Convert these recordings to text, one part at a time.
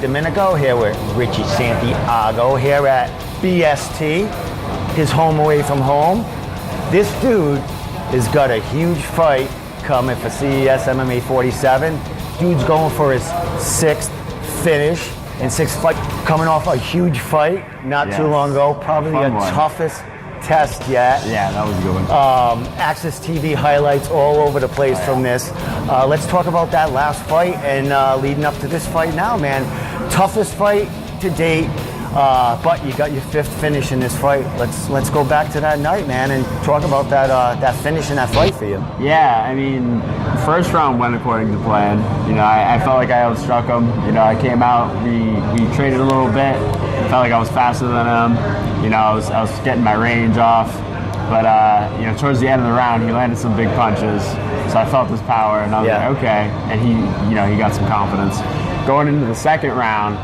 Domenico here with Richie Santiago here at BST, his home away from home. This dude has got a huge fight coming for CES MMA 47. Dude's going for his 6th finish and 6th fight, coming off a huge fight not too long ago, probably the toughest test yet. Yeah, that was a good one. Access TV highlights all over the place from this. Let's talk about that last fight and leading up to this fight now, man. Toughest fight to date, but you got your 5th finish in this fight. Let's go back to that night, man, and talk about that finish in that fight for you. Yeah, I mean, first round went according to plan. You know, I felt like I outstruck him. You know, I came out, we traded a little bit. Felt like I was faster than him. You know, I was getting my range off. But, you know, towards the end of the round, he landed some big punches. So I felt his power, and I was like, okay. And he got some confidence. Going into the second round,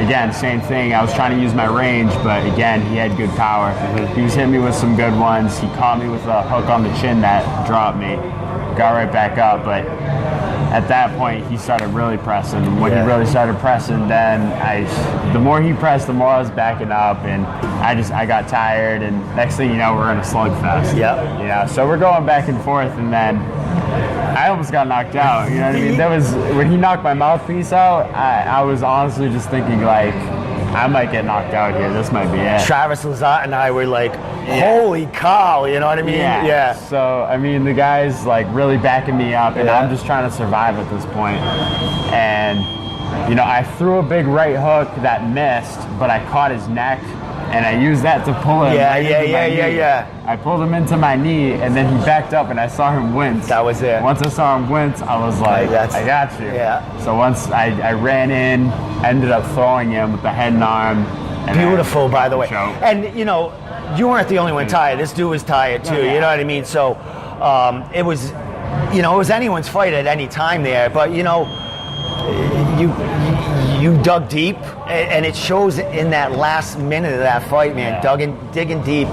again, same thing. I was trying to use my range, but again, he had good power. He was hitting me with some good ones. He caught me with a hook on the chin that dropped me. Got right back up, but at that point, he started really pressing. When he really started pressing, then the more he pressed, the more I was backing up, and I got tired, and next thing you know, we're in a slugfest. Yep. You know, so we're going back and forth, and then I almost got knocked out. You know what I mean? That was when he knocked my mouthpiece out. I was honestly just thinking, like, I might get knocked out here. This might be it. Travis Lazat and I were like, holy cow, you know what I mean? Yeah. So, I mean, the guy's like really backing me up, and I'm just trying to survive at this point. And, you know, I threw a big right hook that missed, but I caught his neck, and I used that to pull him into my knee. I pulled him into my knee, and then he backed up, and I saw him wince. That was it. Once I saw him wince, I was like, I got you. Yeah. So once I ran in, ended up throwing him with the head and arm. And beautiful, by the way. And, you know, you weren't the only one tired. This dude was tired, too. You know what I mean? So it was, you know, it was anyone's fight at any time there. But, you know, you dug deep, and it shows in that last minute of that fight, man. Digging deep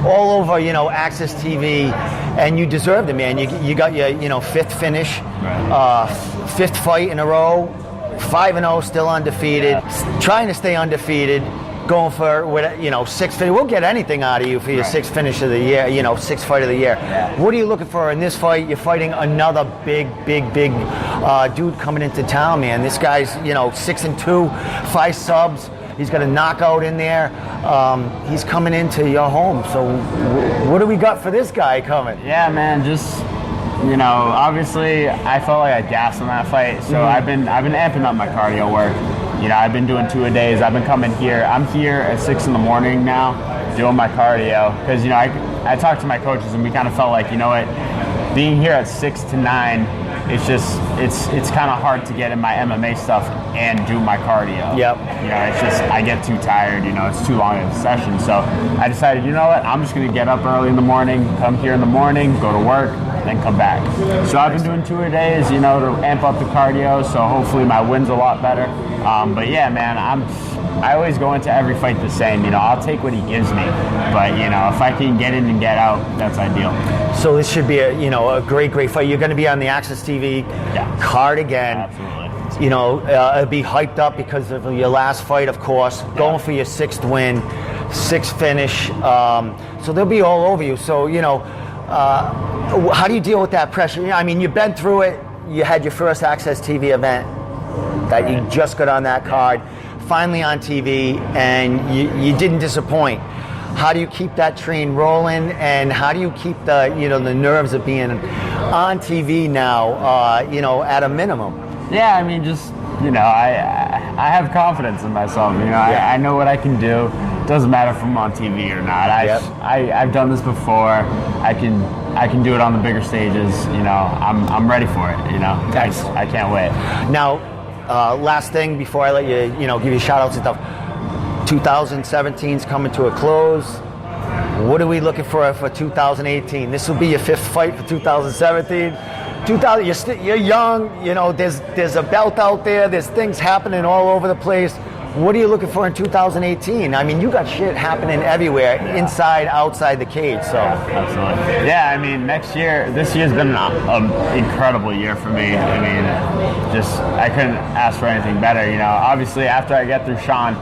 all over, you know, Access TV, and you deserved it, man. You got your, you know, 5th finish, 5th fight in a row, 5-0, still undefeated, trying to stay undefeated, going for, you know, 6th finish. We'll get anything out of you for your 6th finish of the year, you know, 6th fight of the year. What are you looking for in this fight? You're fighting another big dude coming into town, man. This guy's, you know, 6-2, 5 subs. He's got a knockout in there. He's coming into your home. So what do we got for this guy coming? Yeah, man, just, you know, obviously I felt like I gassed on that fight. So I've been amping up my cardio work. You know, I've been doing 2-a-days. I've been coming here. I'm here at 6 in the morning now doing my cardio. Because, you know, I talked to my coaches, and we kind of felt like, you know what, being here at 6 to 9, it's just, it's kind of hard to get in my MMA stuff and do my cardio. Yep. You know, it's just, I get too tired, you know, it's too long of a session. So I decided, you know what, I'm just going to get up early in the morning, come here in the morning, go to work, then come back. So I've been doing 2-a-days, you know, to amp up the cardio, so hopefully my win's a lot better. But yeah, man, I always go into every fight the same. You know, I'll take what he gives me, but, you know, if I can get in and get out, that's ideal. So this should be a, you know, a great fight. You're going to be on the Access TV card again. Absolutely. You know, it'll be hyped up because of your last fight, of course. Going for your 6th win, 6th finish. So they'll be all over you. So, you know, how do you deal with that pressure? I mean, you've been through it. You had your first Access TV event that you just got on that card, finally on TV, and you didn't disappoint. How do you keep that train rolling, and how do you keep the, you know, the nerves of being on TV now, you know, at a minimum? Yeah, I mean, just, you know, I have confidence in myself. You know, I know what I can do. It doesn't matter if I'm on TV or not. I've done this before. I can do it on the bigger stages. You know, I'm ready for it. You know, I can't wait. Now, last thing before I let you, you know, give you shout outs and stuff. 2017's coming to a close. What are we looking for 2018? This will be your 5th fight for 2017. You're young, you know, there's a belt out there, there's things happening all over the place. What are you looking for in 2018? I mean, you got shit happening everywhere, inside, outside the cage. So absolutely. Yeah, I mean, this year's been an incredible year for me. I mean, I couldn't ask for anything better. You know, obviously after I get through Sean,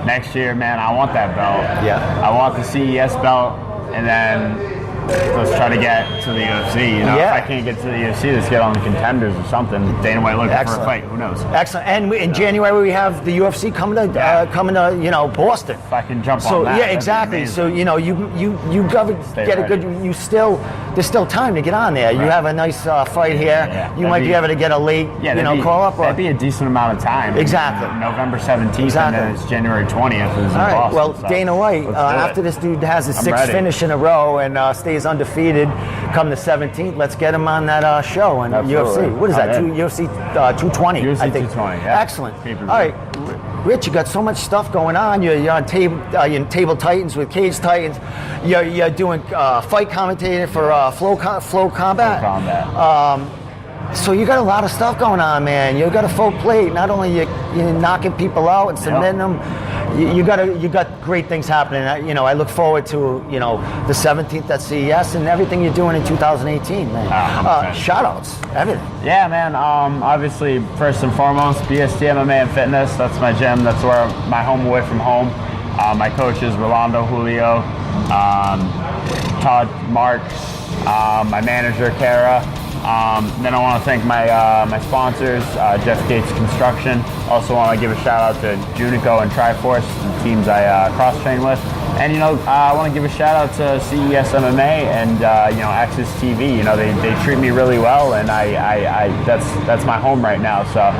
next year, man, I want that belt. Yeah. I want the CES belt, and then let's try to get to the UFC. You know, if I can't get to the UFC, let's get on the Contenders or something. Dana White looking for a fight. Who knows? Excellent. And in January we have the UFC coming to Boston. If I can jump on that. Yeah, exactly. So you gotta get a good. There's still time to get on there. You have a nice fight here. Yeah, you might be able to get a late, call up. That'd be a decent amount of time. Exactly. November 17th, and then it's January 20th. All right. Boston, well, so Dana White, after this dude has his sixth finish in a row and stays undefeated, come the 17th, let's get him on that show on UFC. What is that? UFC 220. UFC I think. 220. Yeah. Excellent. All right. Rich, you got so much stuff going on. You're on Table Titans with Cage Titans. You're doing fight commentating for Flow Combat. So you got a lot of stuff going on, man. You got a full plate. Not only you're knocking people out and submitting them, you got great things happening. I look forward to the 17th at CES and everything you're doing in 2018, man. Shout outs, everything. Yeah, man. Obviously, first and foremost, BST MMA Fitness. That's my gym. That's where my home away from home. My coach is Rolando Julio, Todd Mark, my manager Kara. Then I want to thank my sponsors, Jeff Gates Construction. Also want to give a shout out to Junico and Triforce, the teams I cross-train with. And I want to give a shout out to CES MMA and Access TV. They treat me really well, and that's my home right now. So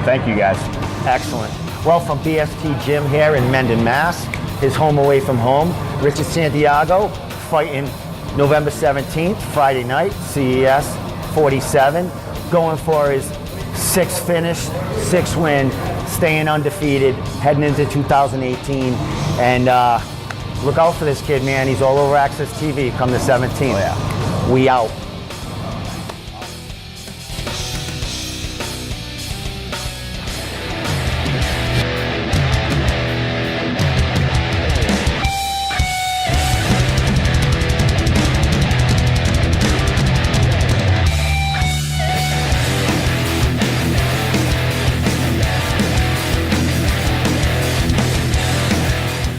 thank you guys. Excellent. Well, from BST Gym here in Mendon, Mass, his home away from home, Richie Santiago fighting November 17th, Friday night, CES 47, going for his 6th finish, 6th win, staying undefeated, heading into 2018. And look out for this kid, man. He's all over Access TV come the 17th. Oh, yeah. We out.